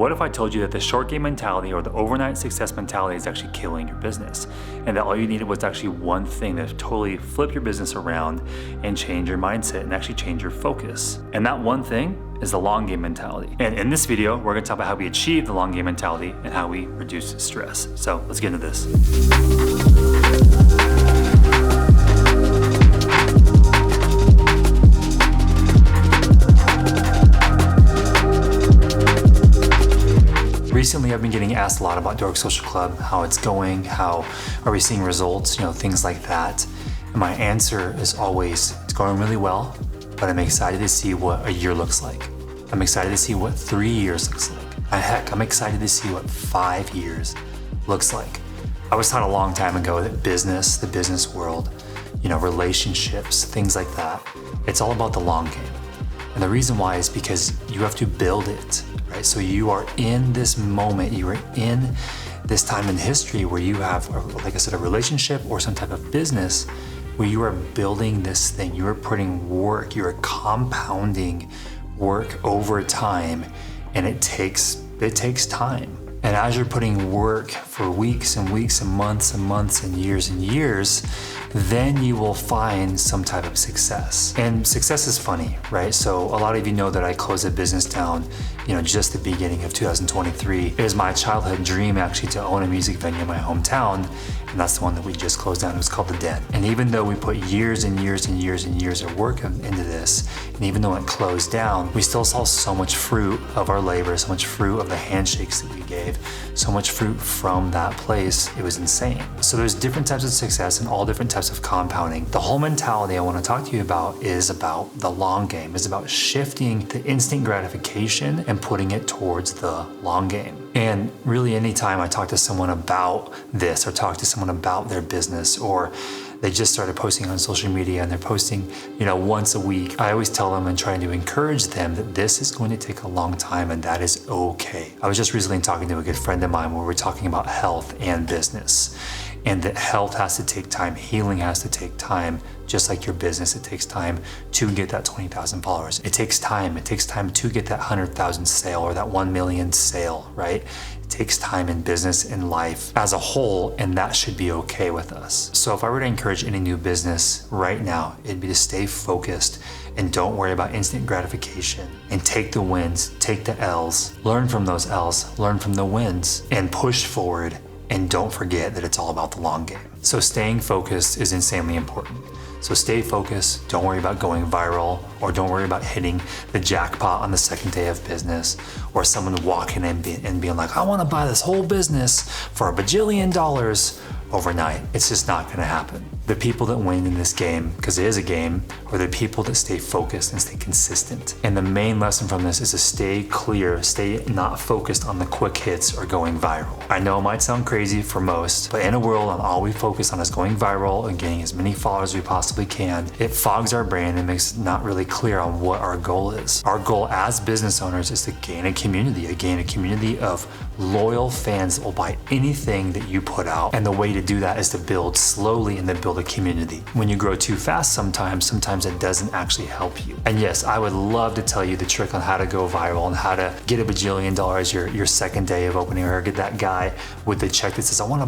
what if I told you that the short game mentality or the overnight success mentality is actually killing your business, and that all you needed was actually one thing to totally flip your business around and change your mindset and actually change your focus? And that one thing is the long game mentality. And in this video, we're gonna talk about how we achieve the long game mentality and how we reduce stress. So let's get into this. Recently, I've been getting asked a lot about Dork Social Club, how it's going, how are we seeing results, things like that. And my answer is always, it's going really well, but I'm excited to see what a year looks like. I'm excited to see what 3 years looks like. And heck, I'm excited to see what 5 years looks like. I was taught a long time ago that the business world, relationships, things like that, it's all about the long game. And the reason why is because you have to build it, right? So you are in this moment, you are in this time in history where you have, like I said, a relationship or some type of business where you are building this thing, you are putting work, you are compounding work over time, and it takes time. And as you're putting work for weeks and weeks and months and years, then you will find some type of success. And success is funny, right? So a lot of you know that I closed a business down, just the beginning of 2023. It was my childhood dream actually to own a music venue in my hometown. And that's the one that we just closed down. It was called The Den. And even though we put years and years of work into this, and even though it closed down, we still saw so much fruit of our labor, so much fruit of the handshakes that we gave, so much fruit from that place. It was insane. So there's different types of success and all different types of compounding. The whole mentality I want to talk to you about is about the long game. It's about shifting the instant gratification and putting it towards the long game. And really, anytime I talk to someone about this or talk to someone about their business, or they just started posting on social media and they're posting, once a week, I always tell them and try to encourage them that this is going to take a long time and that is okay. I was just recently talking to a good friend of mine where we're talking about health and business, and that health has to take time, healing has to take time. Just like your business, it takes time to get that 20,000 followers. It takes time. It takes time to get that 100,000 sale or that 1 million sale, right? It takes time in business and life as a whole, and that should be okay with us. So if I were to encourage any new business right now, it'd be to stay focused and don't worry about instant gratification, and take the wins, take the L's, learn from those L's, learn from the wins, and push forward. And don't forget that it's all about the long game. So staying focused is insanely important. So stay focused, don't worry about going viral, or don't worry about hitting the jackpot on the second day of business, or someone walking in and being like, I want to buy this whole business for $1 bajillion overnight. It's just not going to happen. The people that win in this game, because it is a game, are the people that stay focused and stay consistent. And the main lesson from this is to stay clear, stay not focused on the quick hits or going viral. I know it might sound crazy for most, but in a world on all we focus on is going viral and getting as many followers as we possibly can, it fogs our brain and makes it not really clear on what our goal is. Our goal as business owners is to gain a community of loyal fans that will buy anything that you put out. And the way to do that is to build slowly and then build a community. When you grow too fast, sometimes it doesn't actually help you. And yes, I would love to tell you the trick on how to go viral and how to get $1 bajillion your second day of opening, or get that guy with the check that says, I want to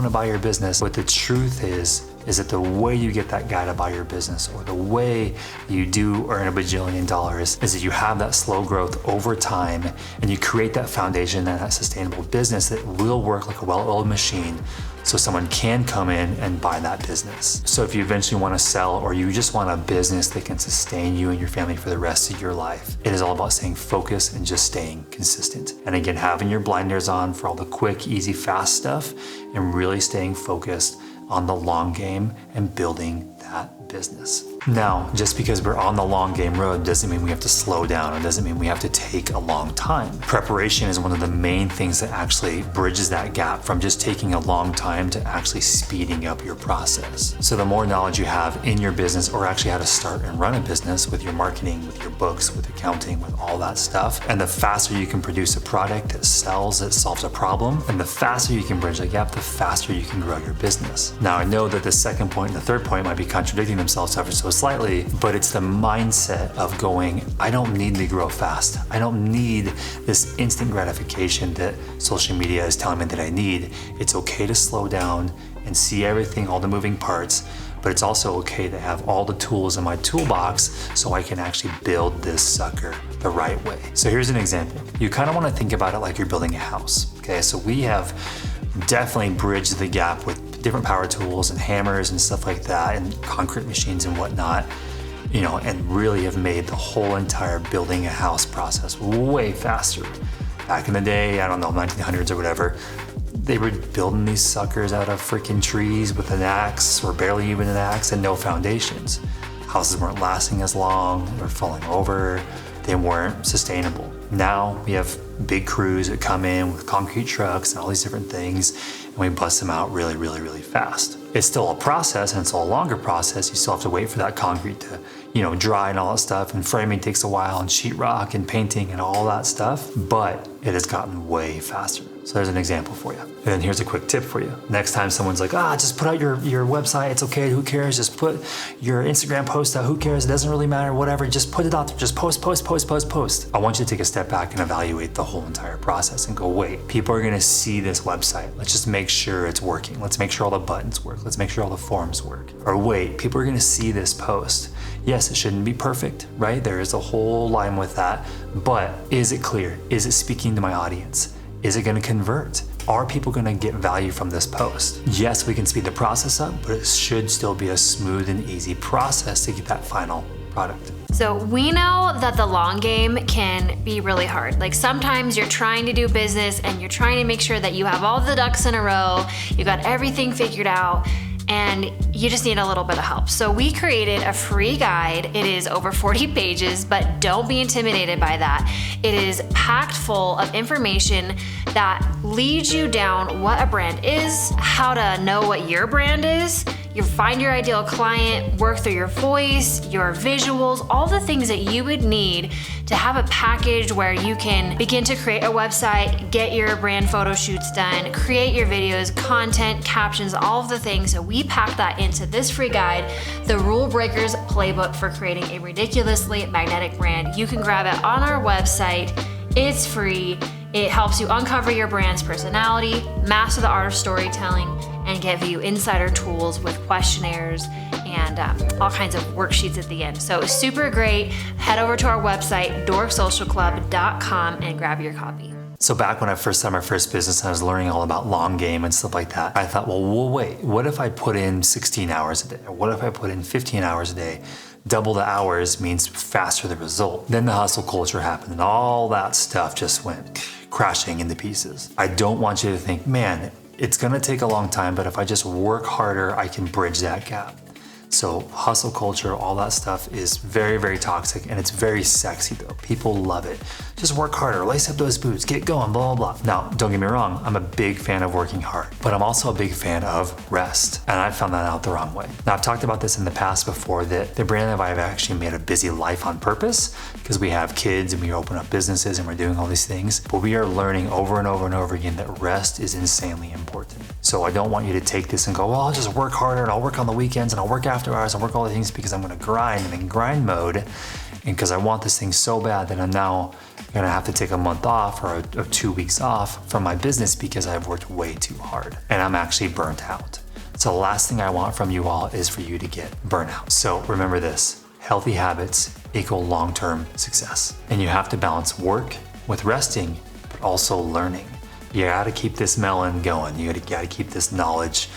buy your business. But the truth is that the way you get that guy to buy your business, or the way you do earn $1 bajillion, is that you have that slow growth over time, and you create that foundation and that sustainable business that will work like a well-oiled machine, so someone can come in and buy that business. So if you eventually want to sell, or you just want a business that can sustain you and your family for the rest of your life, it is all about staying focused and just staying consistent. And again, having your blinders on for all the quick, easy, fast stuff, and really staying focused on the long game and building that business. Now, just because we're on the long game road doesn't mean we have to slow down. It doesn't mean we have to take a long time. Preparation is one of the main things that actually bridges that gap from just taking a long time to actually speeding up your process. So the more knowledge you have in your business, or actually how to start and run a business with your marketing, with your books, with accounting, with all that stuff, and the faster you can produce a product that sells, that solves a problem, and the faster you can bridge that gap, the faster you can grow your business. Now, I know that the second point and the third point might be contradicting themselves ever so slightly, but it's the mindset of going, I don't need to grow fast. I don't need this instant gratification that social media is telling me that I need. It's okay to slow down and see everything, all the moving parts, but it's also okay to have all the tools in my toolbox so I can actually build this sucker the right way. So here's an example. You kind of want to think about it like you're building a house, okay? So we have definitely bridged the gap with different power tools and hammers and stuff like that and concrete machines and whatnot, and really have made the whole entire building a house process way faster. Back in the day, I don't know, 1900s or whatever, they were building these suckers out of freaking trees with an axe or barely even an axe and no foundations. Houses weren't lasting as long, they were falling over, they weren't sustainable. Now we have big crews that come in with concrete trucks and all these different things, and we bust them out really, really, really fast. It's still a process, and it's a longer process. You still have to wait for that concrete to, dry and all that stuff, and framing takes a while, and sheetrock and painting and all that stuff, but it has gotten way faster. So there's an example for you. And then here's a quick tip for you. Next time someone's like, just put out your website, it's okay, who cares? Just put your Instagram post out, who cares? It doesn't really matter, whatever, just put it out there, just post. I want you to take a step back and evaluate the whole entire process and go, wait, people are gonna see this website. Let's just make sure it's working. Let's make sure all the buttons work. Let's make sure all the forms work. Or wait, people are gonna see this post. Yes, it shouldn't be perfect, right? There is a whole line with that, but is it clear? Is it speaking to my audience? Is it gonna convert? Are people gonna get value from this post? Yes, we can speed the process up, but it should still be a smooth and easy process to get that final product. So we know that the long game can be really hard. Like sometimes you're trying to do business and you're trying to make sure that you have all the ducks in a row, you got everything figured out, and you just need a little bit of help. So we created a free guide. It is over 40 pages, but don't be intimidated by that. It is packed full of information that leads you down what a brand is, how to know what your brand is, you find your ideal client, work through your voice, your visuals, all the things that you would need to have a package where you can begin to create a website, get your brand photo shoots done, create your videos, content, captions, all of the things. So we packed that into this free guide, the Rule Breakers Playbook for creating a ridiculously magnetic brand. You can grab it on our website. It's free. It helps you uncover your brand's personality, master the art of storytelling, and give you insider tools with questionnaires and all kinds of worksheets at the end. So it's super great. Head over to our website, dorksocialclub.com, and grab your copy. So back when I first started my first business and I was learning all about long game and stuff like that, I thought, well, wait, what if I put in 16 hours a day? Or what if I put in 15 hours a day? Double the hours means faster the result. Then the hustle culture happened and all that stuff just went crashing into pieces. I don't want you to think, man, it's gonna take a long time, but if I just work harder, I can bridge that gap. So hustle culture, all that stuff is very, very toxic, and it's very sexy though. People love it. Just work harder, lace up those boots, get going, blah, blah, blah. Now, don't get me wrong, I'm a big fan of working hard, but I'm also a big fan of rest, and I found that out the wrong way. Now, I've talked about this in the past before, that the brand and I have actually made a busy life on purpose, because we have kids and we open up businesses and we're doing all these things, but we are learning over and over and over again that rest is insanely important. So I don't want you to take this and go, well, I'll just work harder and I'll work on the weekends and I'll work after hours and work all the things because I'm gonna grind and in grind mode, and because I want this thing so bad that I'm now gonna have to take a month off or 2 weeks off from my business because I've worked way too hard and I'm actually burnt out. So the last thing I want from you all is for you to get burnout. So remember this, healthy habits equal long-term success. And you have to balance work with resting, but also learning. You gotta keep this melon going. You gotta keep this knowledge,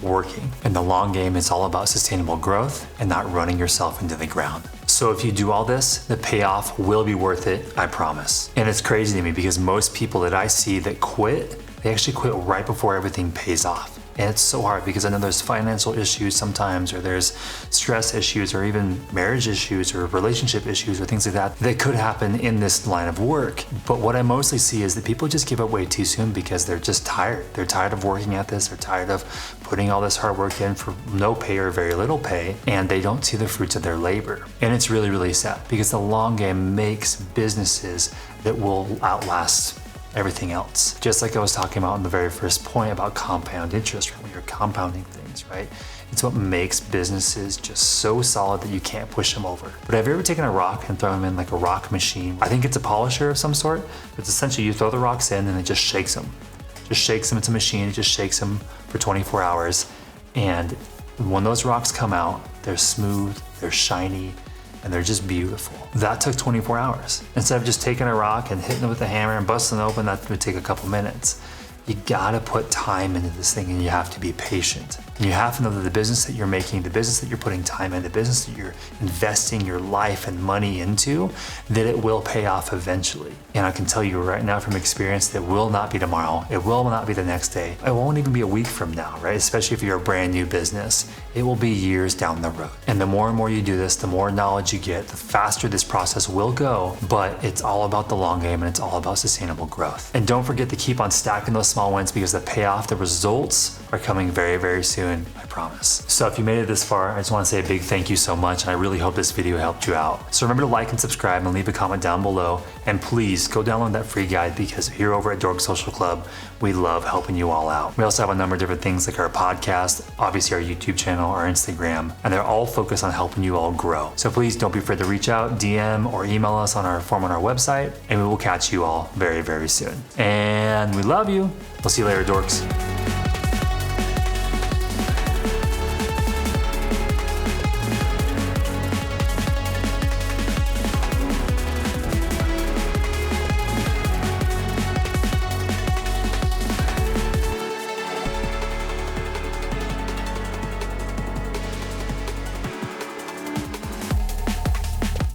working. In the long game, it's all about sustainable growth and not running yourself into the ground. So if you do all this, the payoff will be worth it, I promise. And it's crazy to me because most people that I see that quit, they actually quit right before everything pays off. And it's so hard because I know there's financial issues sometimes, or there's stress issues, or even marriage issues, or relationship issues, or things like that that could happen in this line of work. But what I mostly see is that people just give up way too soon because they're just tired. They're tired of working at this. They're tired of putting all this hard work in for no pay or very little pay, and they don't see the fruits of their labor. And it's really, really sad because the long game makes businesses that will outlast everything else. Just like I was talking about in the very first point about compound interest, when you're compounding things, right? It's what makes businesses just so solid that you can't push them over. But have you ever taken a rock and thrown them in like a rock machine? I think it's a polisher of some sort. It's essentially you throw the rocks in and it just shakes them. Just shakes them. It's a machine. It just shakes them for 24 hours. And when those rocks come out, they're smooth, they're shiny, and they're just beautiful. That took 24 hours. Instead of just taking a rock and hitting it with a hammer and busting it open, that would take a couple minutes. You gotta put time into this thing, and you have to be patient. And you have to know that the business that you're making, the business that you're putting time in, the business that you're investing your life and money into, that it will pay off eventually. And I can tell you right now from experience that it will not be tomorrow. It will not be the next day. It won't even be a week from now, right? Especially if you're a brand new business. It will be years down the road. And the more and more you do this, the more knowledge you get, the faster this process will go. But it's all about the long game, and it's all about sustainable growth. And don't forget to keep on stacking those small wins, because the payoff, the results are coming very, very soon, I promise. So if you made it this far, I just want to say a big thank you so much, and I really hope this video helped you out. So remember to like and subscribe and leave a comment down below, and please go download that free guide, because here over at Dork Social Club, we love helping you all out. We also have a number of different things like our podcast, obviously our YouTube channel, our Instagram, and they're all focused on helping you all grow. So please don't be afraid to reach out, DM, or email us on our form on our website, and we will catch you all very, very soon. And we love you. We'll see you later, dorks.